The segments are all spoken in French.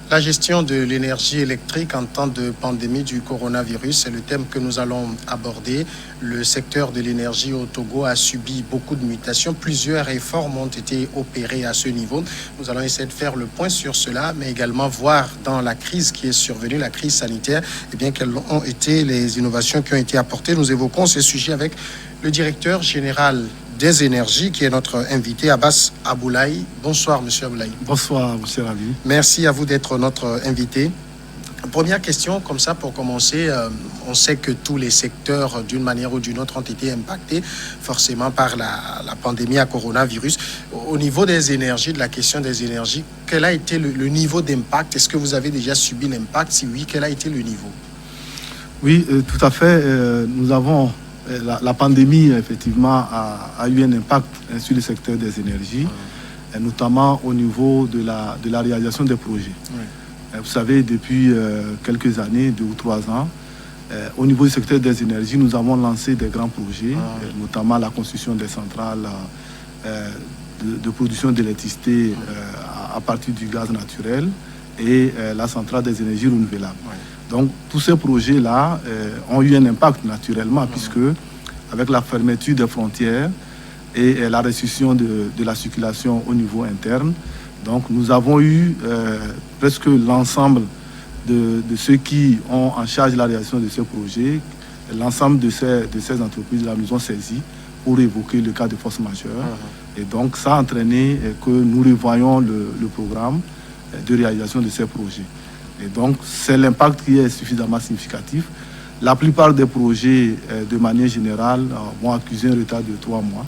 La gestion de l'énergie électrique en temps de pandémie du coronavirus, c'est le thème que nous allons aborder. Le secteur de l'énergie au Togo a subi beaucoup de mutations. Plusieurs réformes ont été opérées à ce niveau. Nous allons essayer de faire le point sur cela, mais également voir dans la crise qui est survenue, la crise sanitaire, eh bien, quelles ont été les innovations qui ont été apportées. Nous évoquons ces sujets avec le directeur général des énergies, qui est notre invité, Abbas Aboulaye. Bonsoir, monsieur Aboulaye. Bonsoir, monsieur Ravi. Merci à vous d'être notre invité. Première question, comme ça, pour commencer. On sait que tous les secteurs, d'une manière ou d'une autre, ont été impactés forcément par la pandémie à coronavirus. Au niveau des énergies, de la question des énergies, quel a été le niveau d'impact? Est-ce que vous avez déjà subi l'impact? Si oui, quel a été le niveau? Oui, tout à fait. Nous avons... La pandémie, effectivement, a eu un impact sur le secteur des énergies, et notamment au niveau de la réalisation des projets. Oui. Vous savez, depuis quelques années, 2 ou 3 ans, au niveau du secteur des énergies, nous avons lancé des grands projets, notamment la construction des centrales de production d'électricité à partir du gaz naturel et la centrale des énergies renouvelables. Oui. Donc, tous ces projets-là ont eu un impact naturellement, puisque avec la fermeture des frontières et la restriction de la circulation au niveau interne, donc nous avons eu presque l'ensemble de ceux qui ont en charge la réalisation de ces projets, l'ensemble de ces entreprises-là nous ont saisis pour évoquer le cas de force majeure. Et donc, ça a entraîné que nous revoyons le programme de réalisation de ces projets. Et donc, c'est l'impact qui est suffisamment significatif. La plupart des projets, de manière générale, vont accuser un retard de 3 mois,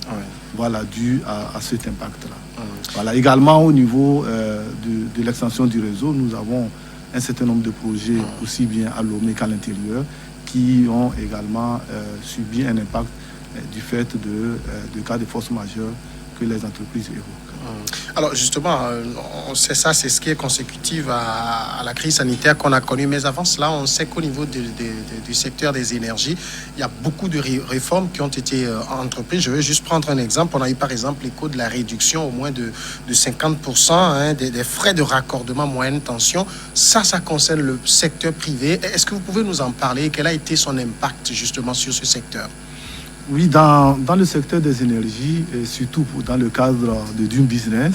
voilà, dû à cet impact-là. Voilà. Également, au niveau de l'extension du réseau, nous avons un certain nombre de projets, aussi bien à Lomé qu'à l'intérieur, qui ont également subi un impact du fait de cas de force majeure que les entreprises évoquent. Alors justement, c'est ce qui est consécutif à la crise sanitaire qu'on a connue. Mais avant cela, on sait qu'au niveau du secteur des énergies, il y a beaucoup de réformes qui ont été entreprises. Je vais juste prendre un exemple. On a eu par exemple l'écho de la réduction au moins de 50% des frais de raccordement moyenne tension. Ça concerne le secteur privé. Est-ce que vous pouvez nous en parler? Quel a été son impact justement sur ce secteur? Oui, dans le secteur des énergies, et surtout dans le cadre de Dune Business,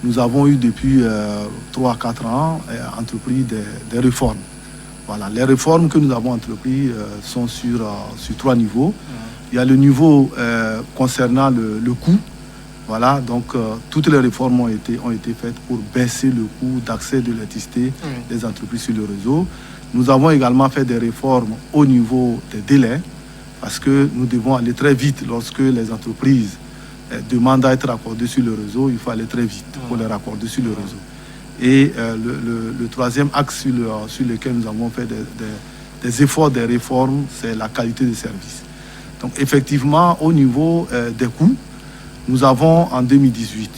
nous avons eu depuis 3 à 4 ans entrepris des réformes. Voilà, les réformes que nous avons entreprises sont sur 3 niveaux. Il y a le niveau concernant le coût. Voilà, donc toutes les réformes ont été faites pour baisser le coût d'accès de l'électricité des entreprises sur le réseau. Nous avons également fait des réformes au niveau des délais, parce que nous devons aller très vite lorsque les entreprises demandent à être raccordées sur le réseau. Il faut aller très vite pour les raccorder sur le réseau. Et le troisième axe sur lequel nous avons fait des efforts, des réformes, c'est la qualité de service. Donc effectivement, au niveau des coûts, nous avons en 2018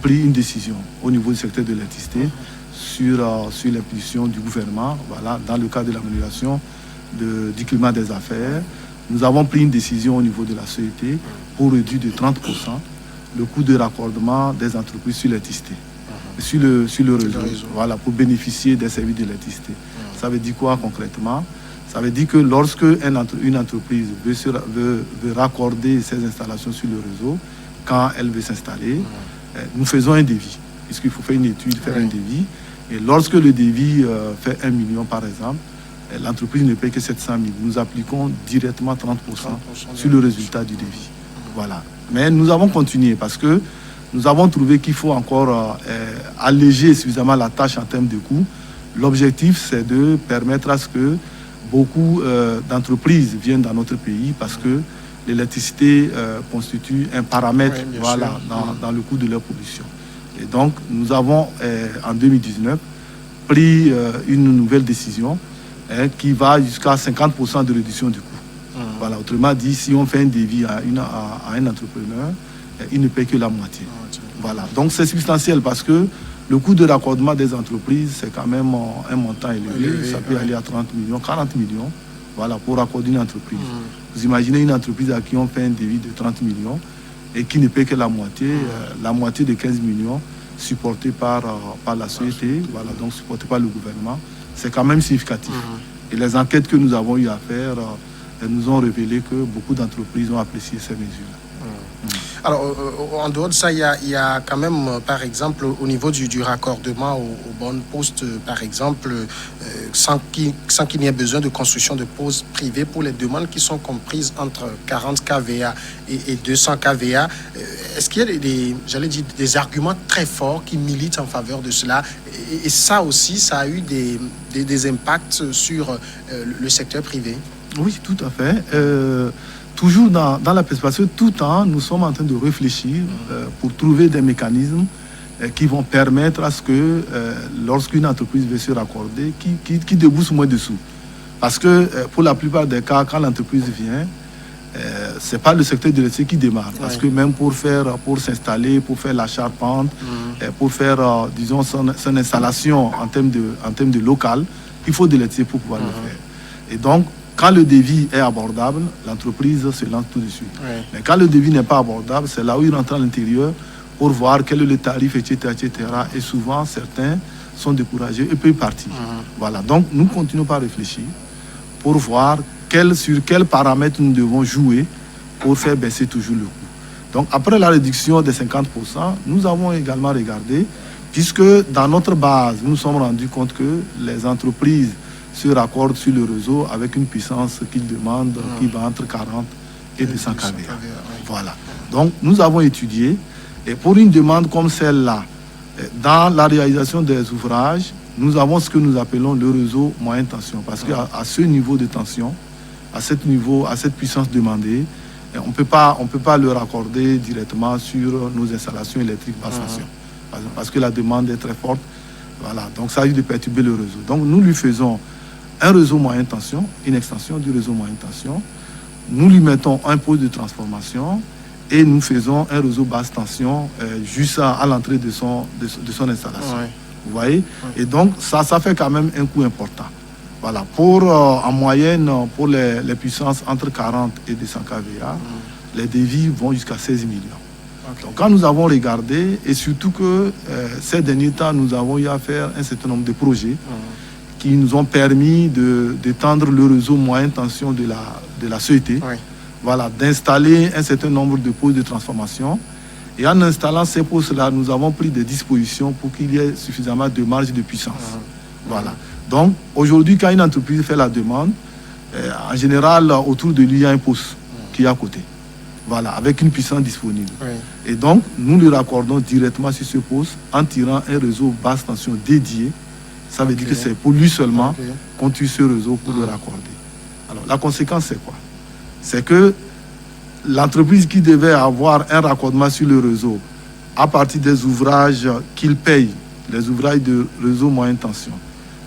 pris une décision au niveau du secteur de l'électricité sur l'impulsion du gouvernement, voilà, dans le cadre de l'amélioration du climat des affaires. Nous avons pris une décision au niveau de la CET pour réduire de 30% le coût de raccordement des entreprises sur l'électricité, sur le réseau, voilà, pour bénéficier des services de l'électricité. Ça veut dire quoi concrètement? Ça veut dire que lorsque une entreprise veut raccorder ses installations sur le réseau, quand elle veut s'installer, nous faisons un devis, puisqu'il faut faire une étude, faire un devis. Et lorsque le devis fait 1 million par exemple, l'entreprise ne paye que 700 000. Nous appliquons directement 30% sur le résultat du devis. Voilà. Mais nous avons continué parce que nous avons trouvé qu'il faut encore alléger suffisamment la tâche en termes de coûts. L'objectif, c'est de permettre à ce que beaucoup d'entreprises viennent dans notre pays parce que l'électricité constitue un paramètre dans le coût de leur production. Et donc, nous avons en 2019 pris une nouvelle décision qui va jusqu'à 50% de réduction du coût. Voilà, autrement dit, si on fait un devis à un entrepreneur, il ne paie que la moitié. Voilà, donc c'est substantiel parce que le coût de raccordement des entreprises, c'est quand même un montant élevé. Ça peut aller à 30 millions, 40 millions, voilà, pour raccorder une entreprise. Vous imaginez une entreprise à qui on fait un devis de 30 millions et qui ne paie que la moitié de 15 millions. supporté par la société, voilà, donc supporté par le gouvernement. C'est quand même significatif. Et les enquêtes que nous avons eu à faire, elles nous ont révélé que beaucoup d'entreprises ont apprécié ces mesures. Alors, en dehors de ça, il y a quand même, par exemple, au niveau du raccordement aux bornes postes, par exemple, sans qu'il n'y ait besoin de construction de postes privées pour les demandes qui sont comprises entre 40 kVA et 200 kVA. Est-ce qu'il y a des arguments très forts qui militent en faveur de cela? Et ça aussi, ça a eu des impacts sur le secteur privé? Oui, tout à fait. Toujours dans la perspective, tout le temps, nous sommes en train de réfléchir pour trouver des mécanismes qui vont permettre à ce que lorsqu'une entreprise veut se raccorder, qui débousse moins de sous. Parce que pour la plupart des cas, quand l'entreprise vient, ce n'est pas le secteur de l'électricité qui démarre. Parce que même pour s'installer, pour faire la charpente, pour faire, disons, son installation en termes de local, il faut de l'électricité pour pouvoir le faire. Et donc, quand le devis est abordable, l'entreprise se lance tout de suite. Mais quand le devis n'est pas abordable, c'est là où il rentre à l'intérieur pour voir quel est le tarif, etc., etc. Et souvent, certains sont découragés et peuvent partir. Voilà. Donc, nous continuons par réfléchir pour voir sur quels paramètres nous devons jouer pour faire baisser toujours le coût. Donc, après la réduction des 50%, nous avons également regardé, puisque dans notre base, nous nous sommes rendus compte que les entreprises se raccordent sur le réseau avec une puissance qu'ils demandent qui va entre 40 et 200 kVA. Voilà. Donc, nous avons étudié, et pour une demande comme celle-là, dans la réalisation des ouvrages, nous avons ce que nous appelons le réseau moyenne tension. Parce qu'à ce niveau de tension, à cette puissance demandée, on ne peut pas le raccorder directement sur nos installations électriques basse tension. Parce que la demande est très forte. Voilà. Donc, ça risque de perturber le réseau. Donc, nous lui faisons un réseau moyenne tension, une extension du réseau moyenne tension. Nous lui mettons un poste de transformation et nous faisons un réseau basse tension juste à l'entrée de son installation. Vous voyez? Et donc, ça fait quand même un coût important. Voilà. En moyenne, pour les puissances entre 40 et 200 kVA, les devis vont jusqu'à 16 millions. Donc, quand nous avons regardé, et surtout que ces derniers temps, nous avons eu à faire un certain nombre de projets qui nous ont permis d'étendre le réseau moyenne tension de la société, voilà, d'installer un certain nombre de postes de transformation. Et en installant ces postes-là, nous avons pris des dispositions pour qu'il y ait suffisamment de marge de puissance. Voilà. Donc, aujourd'hui, quand une entreprise fait la demande, en général, autour de lui, il y a un poste qui est à côté. Voilà, avec une puissance disponible. Et donc, nous le raccordons directement sur ce poste en tirant un réseau basse tension dédié. Ça veut dire que c'est pour lui seulement qu'on tue ce réseau pour le raccorder. Alors, la conséquence, c'est quoi? C'est que l'entreprise qui devait avoir un raccordement sur le réseau, à partir des ouvrages qu'il paye, les ouvrages de réseau moyenne tension,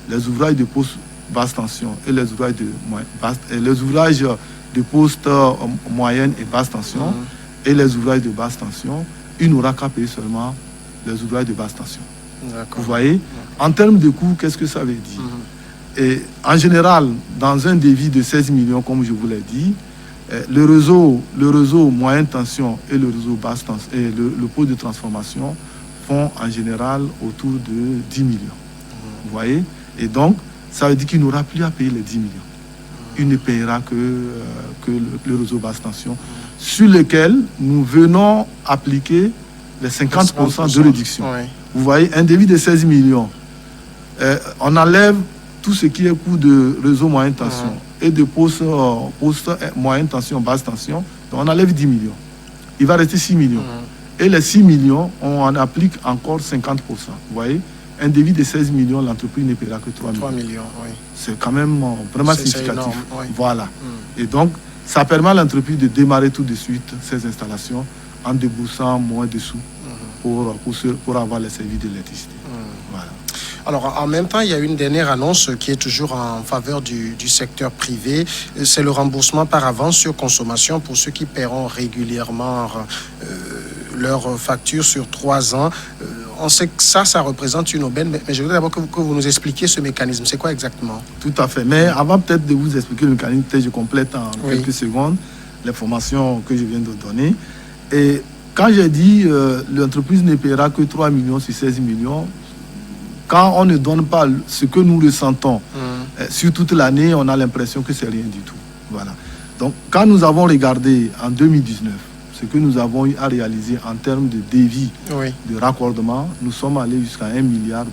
les ouvrages de poste basse tension et les ouvrages de poste moyenne et basse tension et les ouvrages de basse tension, il n'aura qu'à payer seulement les ouvrages de basse tension. Vous voyez? En termes de coût, qu'est-ce que ça veut dire? Et en général, dans un devis de 16 millions, comme je vous l'ai dit, le réseau moyenne tension et le réseau basse tension et le poste de transformation font en général autour de 10 millions. Vous voyez? Et donc, ça veut dire qu'il n'aura plus à payer les 10 millions. Il ne payera que le réseau basse tension, sur lequel nous venons appliquer les 50% de réduction. Vous voyez, un devis de 16 millions, on enlève tout ce qui est coût de réseau moyenne tension et de poste moyenne tension, basse tension, donc on enlève 10 millions. Il va rester 6 millions. Et les 6 millions, on en applique encore 50%. Vous voyez, un devis de 16 millions, l'entreprise ne paiera que 3 millions. C'est quand même vraiment significatif. Énorme, Voilà. Et donc, ça permet à l'entreprise de démarrer tout de suite ses installations en déboursant moins de sous pour avoir les services de l'électricité. Voilà. Alors, en même temps, il y a une dernière annonce qui est toujours en faveur du secteur privé. C'est le remboursement par avance sur consommation pour ceux qui paieront régulièrement leurs factures sur 3 ans. On sait que ça représente une aubaine, mais je voudrais d'abord que vous nous expliquiez ce mécanisme. C'est quoi exactement? Tout à fait. Mais avant peut-être de vous expliquer le mécanisme, je complète en quelques secondes l'information que je viens de donner. Et quand j'ai dit l'entreprise ne paiera que 3 millions sur 16 millions, quand on ne donne pas ce que nous ressentons sur toute l'année, on a l'impression que c'est rien du tout. Voilà. Donc, quand nous avons regardé en 2019 ce que nous avons eu à réaliser en termes de débit de raccordement, nous sommes allés jusqu'à 1,2 milliard.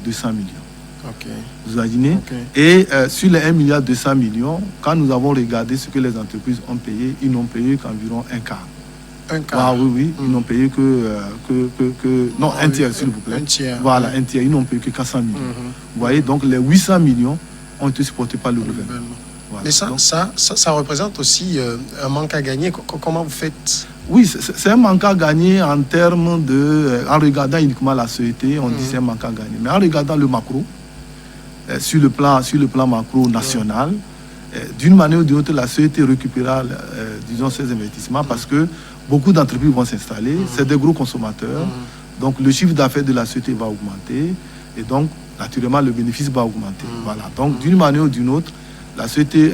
Vous imaginez? Et sur les 1,2 milliard, quand nous avons regardé ce que les entreprises ont payé, ils n'ont payé qu'environ un quart. Un quart? Ah, oui. Ils n'ont payé non, un tiers, s'il vous plaît. Un tiers. Voilà, un tiers. Ils n'ont payé que 400 millions. Vous voyez, donc les 800 millions ont été supportés par le gouvernement. Voilà. Mais ça représente aussi un manque à gagner. Comment vous faites? Oui, c'est un manque à gagner en termes de... en regardant uniquement la société, on dit c'est un manque à gagner. Mais en regardant le macro, sur le plan macro national, d'une manière ou d'une autre, la société récupérera, disons, ses investissements parce que beaucoup d'entreprises vont s'installer. C'est des gros consommateurs. Donc, le chiffre d'affaires de la société va augmenter. Et donc, naturellement, le bénéfice va augmenter. Voilà. Donc, d'une manière ou d'une autre, la société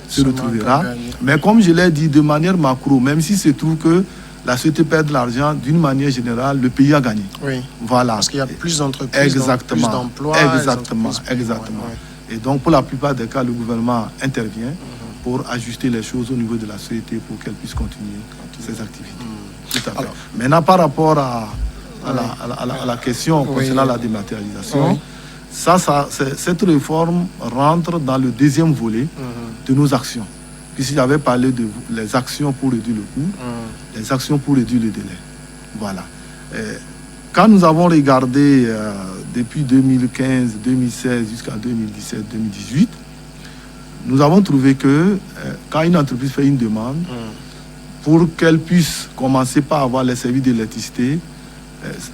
se retrouvera. Mais comme je l'ai dit, de manière macro, même si se trouve que la société perd de l'argent, d'une manière générale, le pays a gagné. Oui. Voilà. Parce qu'il y a plus d'entreprises, plus d'emplois. Exactement. Et donc, pour la plupart des cas, le gouvernement intervient pour ajuster les choses au niveau de la société pour qu'elle puisse continuer ses activités. Tout à fait. Alors, maintenant, par rapport à la question concernant la dématérialisation, cette réforme rentre dans le deuxième volet de nos actions. Puisque j'avais parlé de les actions pour réduire le coût, les actions pour réduire le délai. Voilà. Quand nous avons regardé depuis 2015, 2016 jusqu'à 2017, 2018, nous avons trouvé que quand une entreprise fait une demande, pour qu'elle puisse commencer par avoir les services d'électricité,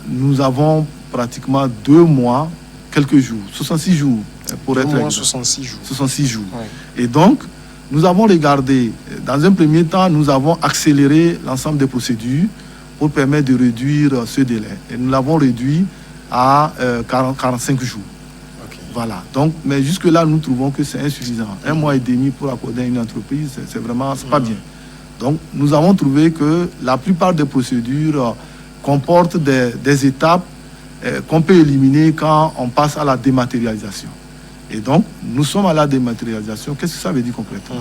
nous avons pratiquement 2 mois, quelques jours, 66 jours pour être exact. 66 jours. Et donc, nous avons regardé, dans un premier temps, nous avons accéléré l'ensemble des procédures pour permettre de réduire ce délai. Et nous l'avons réduit à 45 jours. Voilà. Donc, mais jusque-là, nous trouvons que c'est insuffisant. 1 mois et demi pour accorder à une entreprise, c'est vraiment pas bien. Donc, nous avons trouvé que la plupart des procédures comportent des étapes qu'on peut éliminer quand on passe à la dématérialisation. Et donc, nous sommes à la dématérialisation. Qu'est-ce que ça veut dire concrètement?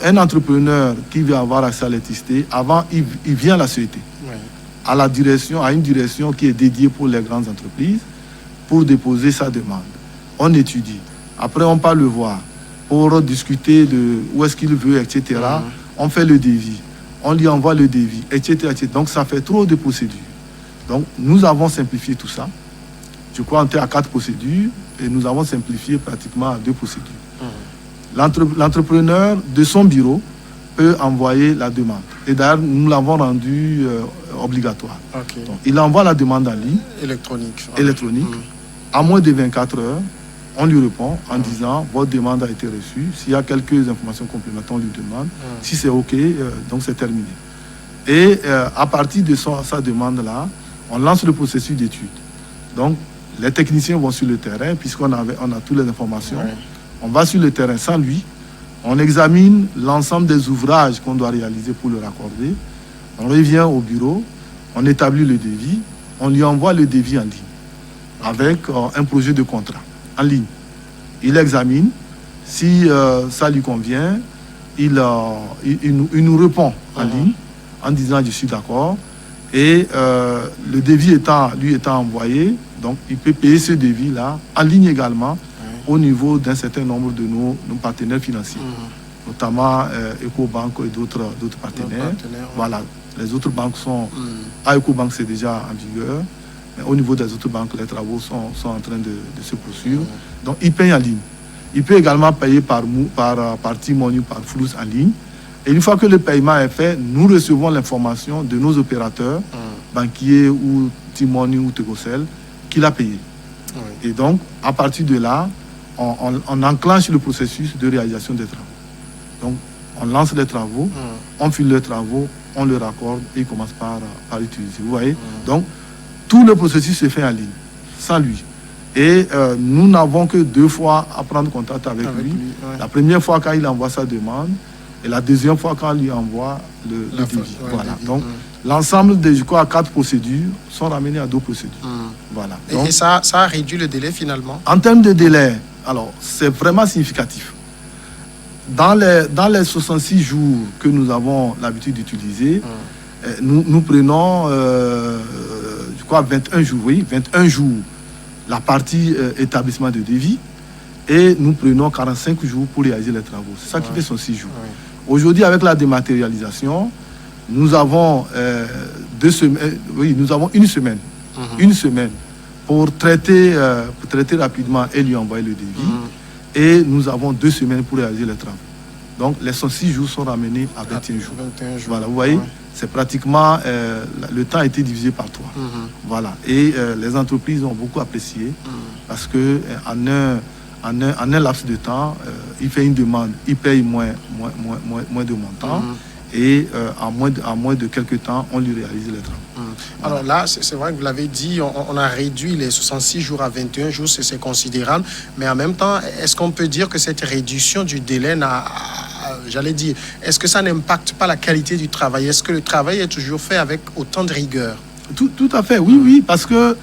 Un entrepreneur qui veut avoir accès à l'électricité, avant, il vient à la société, à une direction qui est dédiée pour les grandes entreprises, pour déposer sa demande. On étudie. Après, on part le voir pour discuter de où est-ce qu'il veut, etc. On fait le devis. On lui envoie le devis, etc., etc. Donc, ça fait trop de procédures. Donc, nous avons simplifié tout ça. Je crois qu'on était à 4 procédures et nous avons simplifié pratiquement à 2 procédures. L'entrepreneur de son bureau peut envoyer la demande. Et d'ailleurs, nous l'avons rendu obligatoire. Donc, il envoie la demande en ligne. Électronique. À moins de 24 heures, on lui répond en disant votre demande a été reçue. S'il y a quelques informations complémentaires, on lui demande. Si c'est OK, donc c'est terminé. Et à partir de sa demande-là, on lance le processus d'étude. Donc, les techniciens vont sur le terrain, puisqu'on a toutes les informations. On va sur le terrain sans lui. On examine l'ensemble des ouvrages qu'on doit réaliser pour le raccorder. On revient au bureau, on établit le devis, on lui envoie le devis en ligne, avec un projet de contrat en ligne. Il examine. Si ça lui convient, il nous répond en ligne en disant je suis d'accord. Et le devis lui étant envoyé, donc il peut payer ce devis-là en ligne également au niveau d'un certain nombre de nos partenaires financiers, notamment Ecobank et d'autres partenaires. Voilà, les autres banques sont... À Ecobank, c'est déjà en vigueur. Mais au niveau des autres banques, les travaux sont en train de se poursuivre. Donc, il paye en ligne. Il peut également payer par T-Money, par Flux en ligne. Et une fois que le paiement est fait, nous recevons l'information de nos opérateurs, banquiers ou T-Money ou Tegocel, qu'il a payé. Et donc, à partir de là, on enclenche le processus de réalisation des travaux. Donc, on lance les travaux, on file les travaux, on le raccorde et il commence par utiliser. Vous voyez? Donc, tout le processus se fait en ligne, sans lui. Et nous n'avons que 2 fois à prendre contact avec lui. La première fois, quand il envoie sa demande, Et la deuxième fois, quand on lui envoie le devis. Ouais, Voilà. devis. Donc, l'ensemble des, je crois, 4 procédures sont ramenées à 2 procédures. Voilà. Donc, Et ça a réduit le délai finalement? en termes de délai, alors, c'est vraiment significatif. Dans les 66 jours que nous avons l'habitude d'utiliser, nous prenons, je crois, 21 jours, oui, 21 jours, la partie établissement de devis, et nous prenons 45 jours pour réaliser les travaux. C'est ça qui fait 66 jours. Aujourd'hui, avec la dématérialisation, nous avons 2 semaines, oui, nous avons une semaine. Une semaine pour traiter rapidement et lui envoyer le devis. Et nous avons 2 semaines pour réaliser les travaux. Donc, les 106 jours sont ramenés à 21 jours. 21 jours. Voilà, vous voyez, c'est pratiquement, le temps a été divisé par 3. Voilà, et les entreprises ont beaucoup apprécié parce que en un laps de temps, il fait une demande, il paye moins de montant. Et en moins de quelques temps, on lui réalise les travaux. Alors là, c'est vrai que vous l'avez dit, on a réduit les 66 jours à 21 jours, c'est considérable. Mais en même temps, est-ce qu'on peut dire que cette réduction du délai j'allais dire, est-ce que ça n'impacte pas la qualité du travail? Est-ce que le travail est toujours fait avec autant de rigueur? Tout à fait, oui, parce que,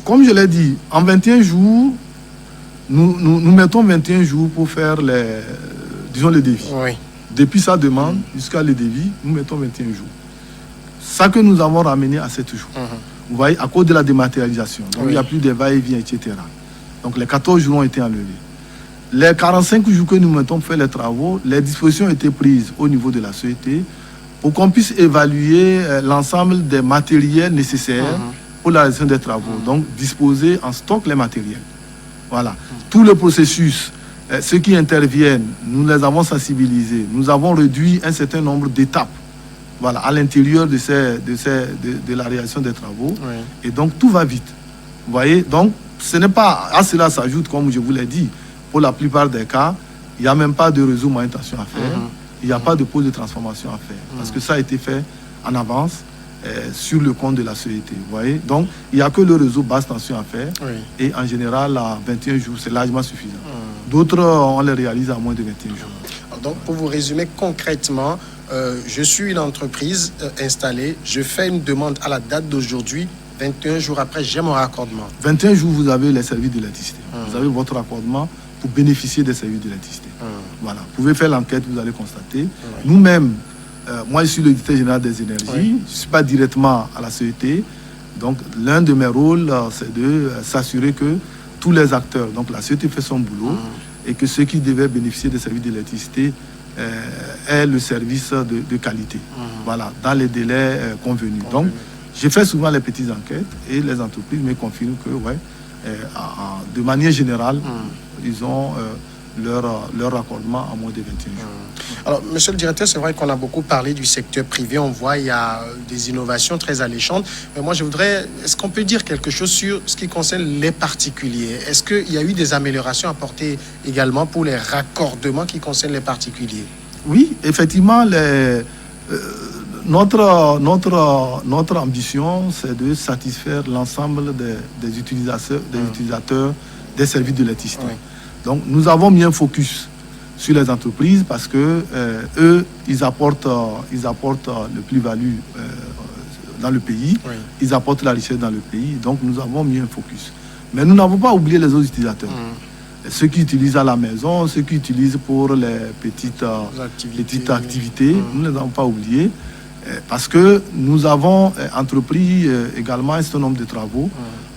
comme je l'ai dit, en 21 jours, nous mettons 21 jours pour faire le devis. Oui. Depuis sa demande jusqu'à le devis, nous mettons 21 jours. Ça que nous avons ramené à 7 jours. Vous voyez, à cause de la dématérialisation. Donc, il n'y a plus de va-et-vient, etc. Donc, les 14 jours ont été enlevés. Les 45 jours que nous mettons pour faire les travaux, les dispositions ont été prises au niveau de la société pour qu'on puisse évaluer l'ensemble des matériels nécessaires pour la réalisation des travaux. Donc, disposer en stock les matériels. Voilà. Tout le processus, ceux qui interviennent, nous les avons sensibilisés. Nous avons réduit un certain nombre d'étapes, voilà, à l'intérieur de la réalisation des travaux. Oui. Et donc, tout va vite. Vous voyez, donc, ce n'est pas... À cela s'ajoute, comme je vous l'ai dit, pour la plupart des cas, il n'y a même pas de réseau manutention à faire. Il n'y a pas de pause de transformation à faire. Parce que ça a été fait en avance sur le compte de la société. Vous voyez, donc, il n'y a que le réseau basse tension à faire. Oui. Et en général, à 21 jours, c'est largement suffisant. D'autres, on les réalise à moins de 21 jours. Alors donc, pour vous résumer concrètement, je suis une entreprise installée, je fais une demande à la date d'aujourd'hui, 21 jours après, j'ai mon raccordement. 21 jours, vous avez les services d'électricité. Vous avez votre raccordement pour bénéficier des services d'électricité. Voilà. Vous pouvez faire l'enquête, vous allez constater. Nous-mêmes, moi, je suis le directeur général des énergies. Je ne suis pas directement à la société. Donc, l'un de mes rôles, c'est de s'assurer que tous les acteurs, donc la société fait son boulot, et que ceux qui devaient bénéficier des services d'électricité aient le service de qualité. Voilà, dans les délais convenus. Donc, j'ai fait souvent les petites enquêtes et les entreprises me confirment que, de manière générale, ils ont leur raccordement à moins de 21 jours. Alors, monsieur le directeur, c'est vrai qu'on a beaucoup parlé du secteur privé. On voit il y a des innovations très alléchantes. Mais moi, je voudrais... Est-ce qu'on peut dire quelque chose sur ce qui concerne les particuliers? Est-ce qu'il y a eu des améliorations apportées également pour les raccordements qui concernent les particuliers? Oui, effectivement, notre ambition, c'est de satisfaire l'ensemble des utilisateurs des services de l'électricité. Donc, nous avons mis un focus sur les entreprises parce que eux, ils apportent le plus-value dans le pays, ils apportent la richesse dans le pays. Donc, nous avons mis un focus. Mais nous n'avons pas oublié les autres utilisateurs. Ceux qui utilisent à la maison, ceux qui utilisent pour les petites activités, nous ne les avons pas oubliés. Parce que nous avons entrepris également un certain nombre de travaux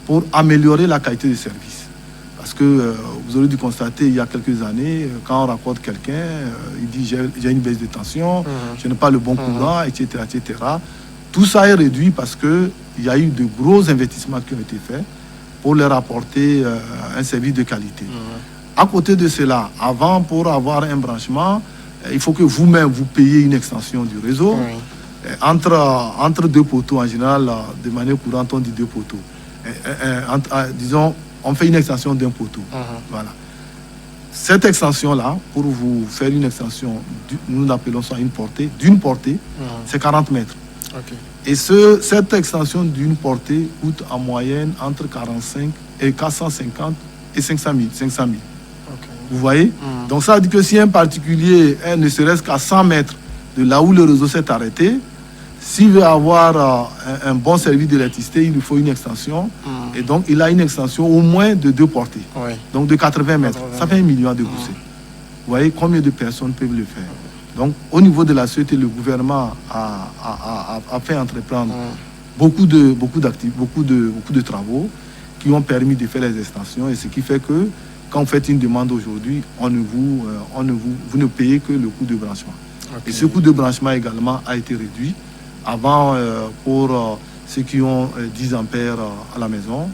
pour améliorer la qualité du service. Parce que vous aurez dû constater il y a quelques années, quand on raccorde quelqu'un, il dit j'ai une baisse de tension, je n'ai pas le bon courant, etc., etc. Tout ça est réduit parce qu'il y a eu de gros investissements qui ont été faits pour leur apporter un service de qualité. À côté de cela, avant, pour avoir un branchement, il faut que vous-même vous payiez une extension du réseau. Entre 2 poteaux, en général, de manière courante, on dit 2 poteaux. Disons, on fait une extension d'un poteau. Voilà. Cette extension-là, pour vous faire une extension, nous appelons ça une portée, d'une portée, c'est 40 mètres. Et cette extension d'une portée coûte en moyenne entre 45 et 450 et 500 000. Vous voyez? Donc ça veut dire que si un particulier est ne serait-ce qu'à 100 mètres de là où le réseau s'est arrêté, s'il veut avoir un bon service d'électricité, il lui faut une extension. Et donc, il a une extension au moins de 2 portées. Oui. Donc, de 80 mètres. Ça fait 1 million de poussées. Vous voyez combien de personnes peuvent le faire? Donc, au niveau de la société, le gouvernement a fait entreprendre beaucoup de travaux qui ont permis de faire les extensions. Et ce qui fait que, quand vous faites une demande aujourd'hui, vous ne payez que le coût de branchement. Okay. Et ce coût de branchement également a été réduit. Avant, pour ceux qui ont 10 ampères à la maison,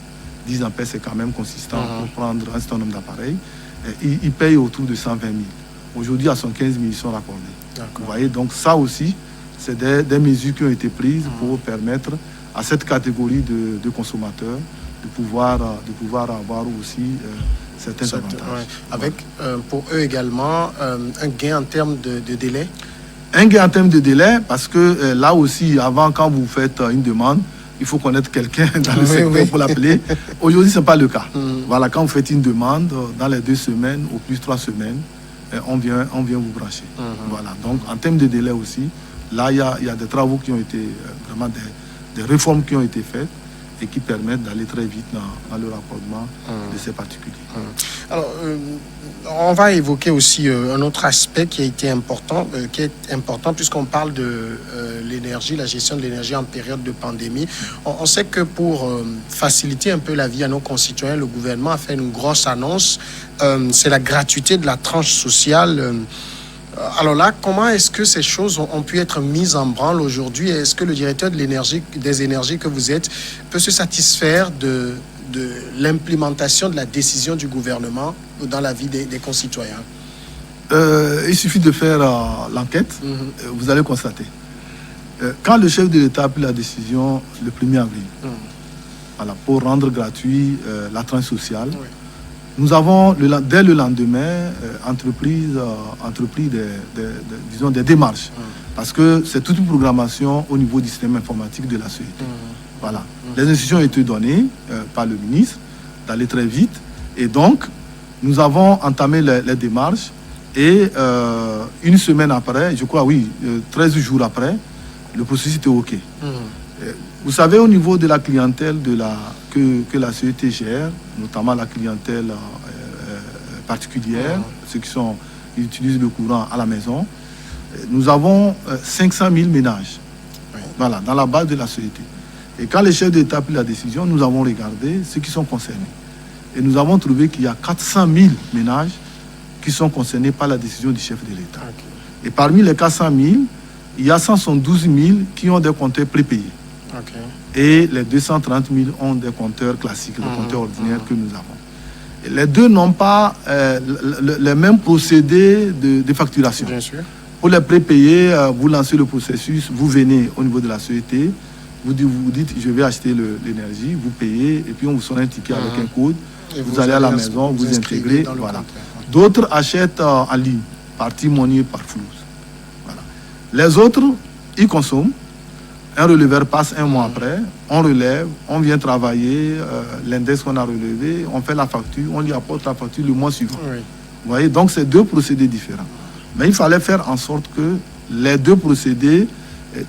10 ampères c'est quand même consistant pour prendre un certain nombre d'appareils, ils payent autour de 120 000. Aujourd'hui, à 115 000, ils sont raccordés. Vous voyez, donc ça aussi, c'est des mesures qui ont été prises pour permettre à cette catégorie de consommateurs de pouvoir avoir aussi certains avantages. Ouais. Avec, pour eux également, un gain en termes de délai. Un gain en termes de délai, parce que là aussi, avant, quand vous faites une demande, il faut connaître quelqu'un dans le secteur pour l'appeler. Aujourd'hui, ce n'est pas le cas. Voilà, quand vous faites une demande, dans les 2 semaines, au plus 3 semaines, on vient vous brancher. Voilà, donc en termes de délai aussi, là, il y a des travaux qui ont été, vraiment des réformes qui ont été faites et qui permettent d'aller très vite dans le raccordement de ces particuliers. Alors, on va évoquer aussi un autre aspect qui est important puisqu'on parle de l'énergie, la gestion de l'énergie en période de pandémie. On sait que pour faciliter un peu la vie à nos concitoyens, le gouvernement a fait une grosse annonce. C'est la gratuité de la tranche sociale. Alors là, comment est-ce que ces choses ont pu être mises en branle aujourd'hui? Est-ce que le directeur de des énergies que vous êtes peut se satisfaire de l'implémentation de la décision du gouvernement dans la vie des concitoyens? Il suffit de faire l'enquête, vous allez constater. Quand le chef de l'État a pris la décision le 1er avril, voilà, pour rendre gratuit la tranche sociale, nous avons, dès le lendemain, entrepris des démarches. Parce que c'est toute une programmation au niveau du système informatique de la société. Voilà. Les instructions ont été données par le ministre d'aller très vite. Et donc, nous avons entamé les démarches. Et une semaine après, je crois, 13 jours après, le processus était OK. Vous savez, au niveau de la clientèle que la société gère, notamment la clientèle particulière, ceux qui utilisent le courant à la maison, nous avons 500 000 ménages, voilà, dans la base de la société. Et quand les chefs d'État ont pris la décision, nous avons regardé ceux qui sont concernés. Et nous avons trouvé qu'il y a 400 000 ménages qui sont concernés par la décision du chef de l'État. Et parmi les 400 000, il y a 172 000 qui ont des compteurs prépayés. Et les 230 000 ont des compteurs classiques, les compteurs ordinaires que nous avons. Et les deux n'ont pas les mêmes procédés de facturation. Bien sûr. Pour les prépayés, vous lancez le processus, vous venez au niveau de la société, vous dites je vais acheter l'énergie, vous payez, et puis on vous sonne un ticket avec un code, vous allez à la maison, vous intégrez. Voilà. D'autres achètent en ligne, par T-Money, par Flux. Voilà. Les autres, ils consomment. Un releveur passe un mois après, on relève, on vient travailler, l'index qu'on a relevé, on fait la facture, on lui apporte la facture le mois suivant. Vous voyez, donc c'est 2 procédés différents. Mais il fallait faire en sorte que les 2 procédés,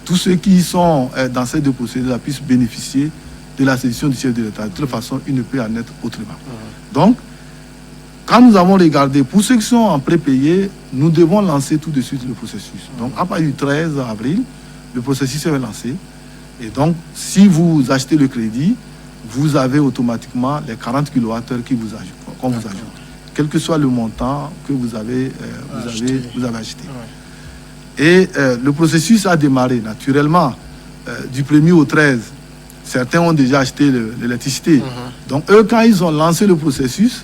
tous ceux qui sont dans ces 2 procédés-là puissent bénéficier de la décision du chef de l'État. De toute façon, il ne peut en être autrement. Donc, quand nous avons regardé, pour ceux qui sont en prépayé, nous devons lancer tout de suite le processus. Donc, à partir du 13 avril, le processus est lancé. Et donc, si vous achetez le crédit, vous avez automatiquement les 40 kWh qu'on vous ajoute. Quel que soit le montant que vous avez acheté. Et le processus a démarré naturellement du 1er au 13. Certains ont déjà acheté l'électricité. Donc, eux, quand ils ont lancé le processus,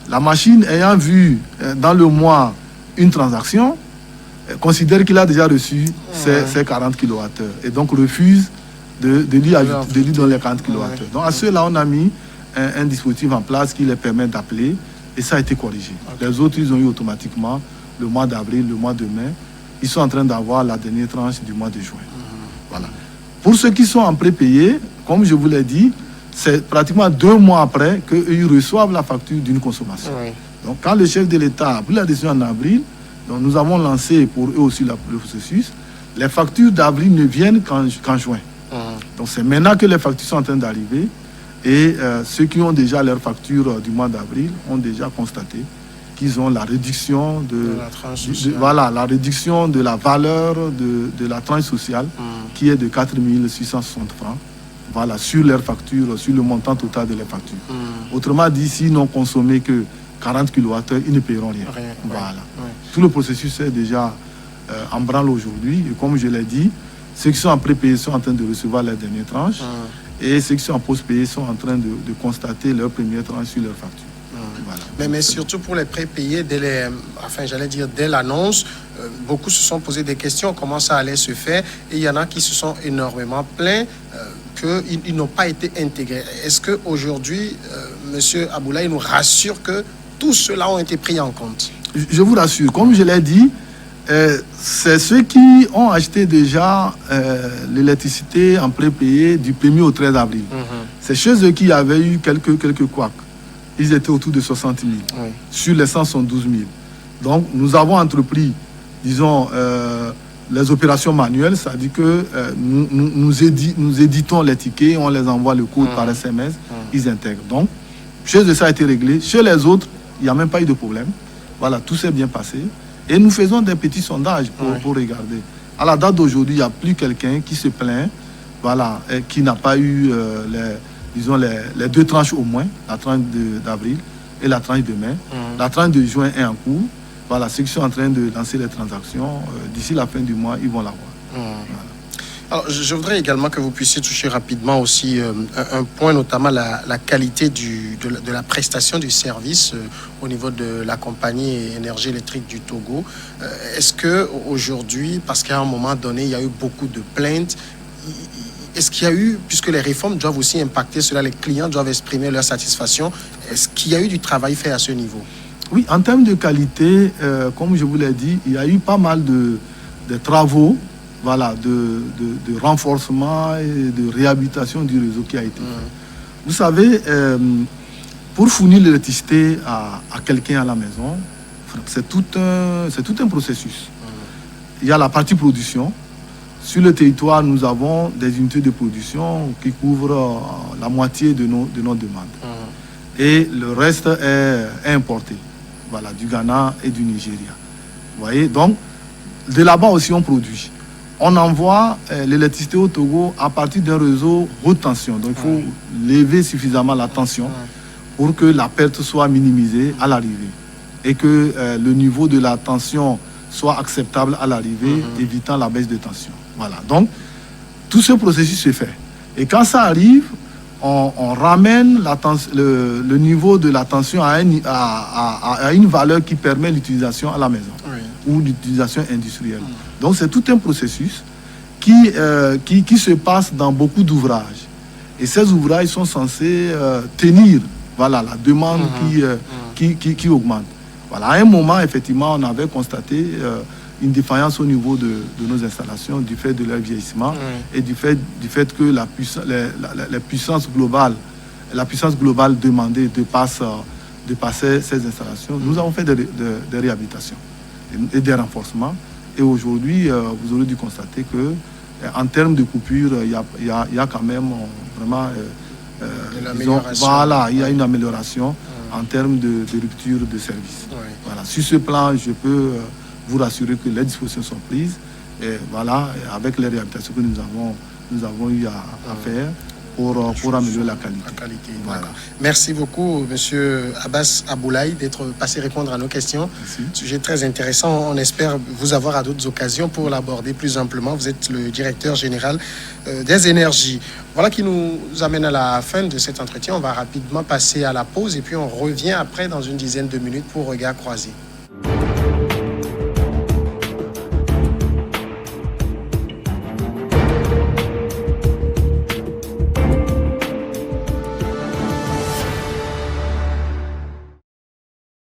la machine ayant vu dans le mois une transaction, considère qu'il a déjà reçu ces 40 kWh et donc refuse de lui donner les 40 kWh. Donc à ceux-là, on a mis un dispositif en place qui les permet d'appeler et ça a été corrigé. Les autres, ils ont eu automatiquement le mois d'avril, le mois de mai. Ils sont en train d'avoir la dernière tranche du mois de juin. Voilà. Pour ceux qui sont en prépayé, comme je vous l'ai dit, c'est pratiquement 2 mois après qu'ils reçoivent la facture d'une consommation. Donc, quand le chef de l'État a pris la décision en avril, donc nous avons lancé pour eux aussi le processus. Les factures d'avril ne viennent qu'en juin. Donc, c'est maintenant que les factures sont en train d'arriver. Et ceux qui ont déjà leurs factures du mois d'avril ont déjà constaté qu'ils ont la réduction la réduction de la valeur de la tranche sociale qui est de 4 660 francs. Voilà, sur leurs factures, sur le montant total de leurs factures. Autrement dit, s'ils n'ont consommé que 40 kWh, ils ne paieront rien. Voilà. Tout le processus est déjà en branle aujourd'hui. Et comme je l'ai dit, ceux qui sont en prépayé sont en train de recevoir les dernières tranches. Et ceux qui sont en post-payé sont en train de constater leur première tranche sur leur facture. Voilà. Mais surtout pour les prépayés, dès l'annonce, beaucoup se sont posé des questions, comment ça allait se faire. Et il y en a qui se sont énormément plaints qu'ils n'ont pas été intégrés. Est-ce qu'aujourd'hui, M. Aboulaye nous rassure que tous ceux-là ont été pris en compte? Je vous rassure, comme je l'ai dit, c'est ceux qui ont acheté déjà l'électricité en prépayé du 1er au 13 avril. C'est chez eux qui avaient eu quelques couacs. Ils étaient autour de 60 000. Sur les 112 000. Donc, nous avons entrepris, disons, les opérations manuelles, c'est-à-dire que nous éditons les tickets, on les envoie le code par SMS, ils intègrent. Donc, chez eux, ça a été réglé. Chez les autres, il n'y a même pas eu de problème. Voilà, tout s'est bien passé. Et nous faisons des petits sondages pour regarder. À la date d'aujourd'hui, il n'y a plus quelqu'un qui se plaint, voilà, et qui n'a pas eu les deux tranches au moins, la tranche d'avril et la tranche de mai. La tranche de juin est en cours. Voilà, ceux qui sont en train de lancer les transactions, d'ici la fin du mois, ils vont l'avoir. Voilà. Alors, je voudrais également que vous puissiez toucher rapidement aussi un point, notamment la qualité de la prestation du service au niveau de la compagnie énergie électrique du Togo. Est-ce qu'aujourd'hui, parce qu'à un moment donné, il y a eu beaucoup de plaintes, est-ce qu'il y a eu, puisque les réformes doivent aussi impacter cela, les clients doivent exprimer leur satisfaction, est-ce qu'il y a eu du travail fait à ce niveau? Oui, en termes de qualité, comme je vous l'ai dit, il y a eu pas mal de travaux, voilà, de renforcement et de réhabilitation du réseau qui a été fait. Vous savez, pour fournir l'électricité à quelqu'un à la maison, c'est tout un processus. Il y a la partie production. Sur le territoire, nous avons des unités de production qui couvrent la moitié de nos demandes. Et le reste est importé, voilà, du Ghana et du Nigeria. Vous voyez, donc, de là-bas aussi, on produit. On envoie l'électricité au Togo à partir d'un réseau haute tension. Donc, il faut lever suffisamment la tension pour que la perte soit minimisée à l'arrivée et que le niveau de la tension soit acceptable à l'arrivée, évitant la baisse de tension. Voilà. Donc, tout ce processus se fait. Et quand ça arrive, on ramène le niveau de la tension à une valeur qui permet l'utilisation à la maison ou l'utilisation industrielle. Donc, c'est tout un processus qui se passe dans beaucoup d'ouvrages. Et ces ouvrages sont censés tenir, voilà, la demande qui augmente. Voilà. À un moment, effectivement, on avait constaté une défaillance au niveau de nos installations du fait de leur vieillissement et du fait que la puissance globale demandée dépassait ces installations. Nous avons fait des réhabilitations et des renforcements. Et aujourd'hui, vous aurez dû constater que en termes de coupure, il y a quand même vraiment il y a une amélioration en termes de rupture de service. Voilà. Sur ce plan, je peux vous rassurer que les dispositions sont prises et voilà, avec les réhabilitations que nous avons eu à faire pour améliorer la qualité. Voilà. Merci beaucoup, M. Abbas Aboulaye, d'être passé répondre à nos questions. Merci. Sujet très intéressant. On espère vous avoir à d'autres occasions pour l'aborder plus amplement. Vous êtes le directeur général des énergies. Voilà qui nous amène à la fin de cet entretien. On va rapidement passer à la pause et puis on revient après dans une dizaine de minutes pour Regard croisé.